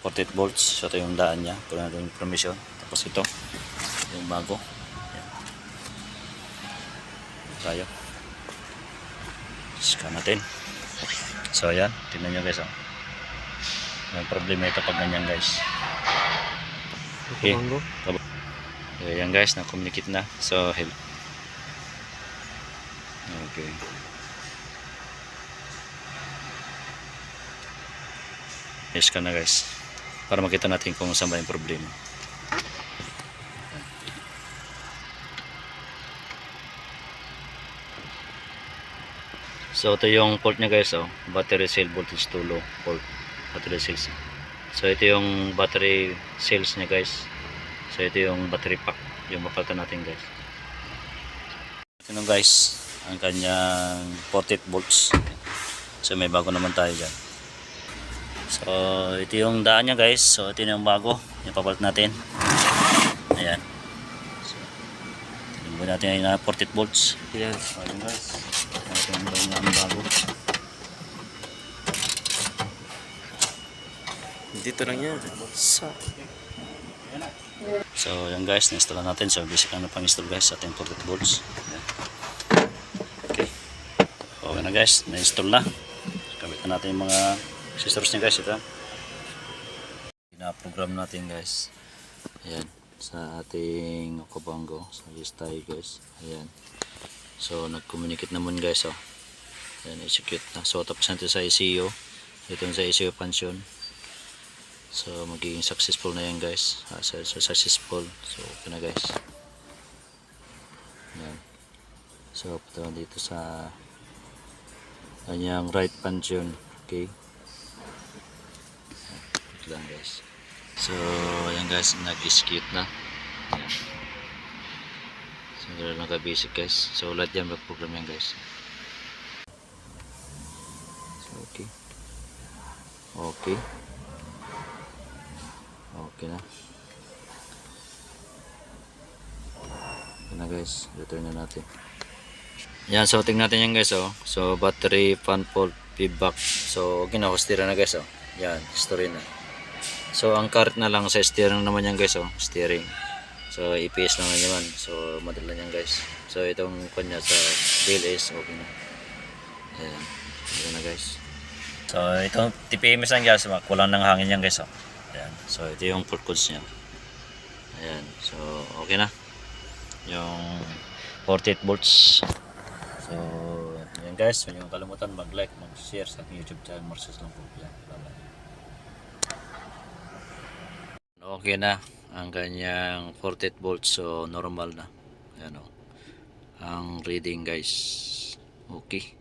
48 volts. So ito yung daan niya, kulang natin yung permission. Tapos ito yung bago. Ayan. Tayo scan natin. So ayan, tingnan nyo guys, oh. May problema ito pag ganyan guys. Okay, ayan guys, na-communicate na. So help. Okay, scan na guys para makita natin kung saan ba yung problema. So ito yung port niya guys, oh. Battery cell voltage too low port, battery cells. So ito yung battery cells niya guys. So ito yung battery pack, yung mapalitan natin guys. Ito nung guys ang kanyang 48 volts. So may bago naman tayo dyan. So ito yung daan niya guys. So ito yung bago, yung papalit natin. Ayan. So tingnan natin yung 48 volts. Ayan. So ayan guys, ito yung bago. Dito lang yan. So yan guys, na-install natin. So basic lang na pang-install guys sa ating 48 volts. Ayan. Okay. Okay na guys, na-install na. Kabit na natin yung mga accessories niya guys. Ito na-program natin guys. Ayan, sa ating Okavango. Sa list tayo guys. Ayan. So nag-communicate naman guys, oh. Ayan, execute na. So tapos natin sa ECU. Ito sa ECU function. So magiging successful na yan guys. So successful. So okay na guys. Ayan. So punta dito sa kanyang right function. Okay. Ito lang guys. So ayan guys, nag-execute na. Ayan. So gano'n lang ka-basic guys. So lahat yan mag-program yan guys. So okay. Okay. Okay na. Okay na guys, return na natin. Yan, so tingnan natin yan guys, oh. So battery, fan fault, feedback. So okay na, steering na guys, oh. Yan, history na. So ang cart na lang sa steering naman yan guys, oh. Steering. So EPS naman naman. So madala yan guys. So itong kanya sa BLS, okay na. Ayan, okay na guys. So itong TPMS lang guys, kulang ng hangin yan guys, oh. Ayan. So ito yung port codes niya. Ayan. So okay na. Yung 48 volts. So ayan guys, huwag niyong kalimutan mag-like, mag-share sa aking YouTube channel. Marcus lang po. Ayan. Bye-bye. Okay na ang kanyang 48 volts. So normal na. Ayan, oh. Ang reading guys. Okay.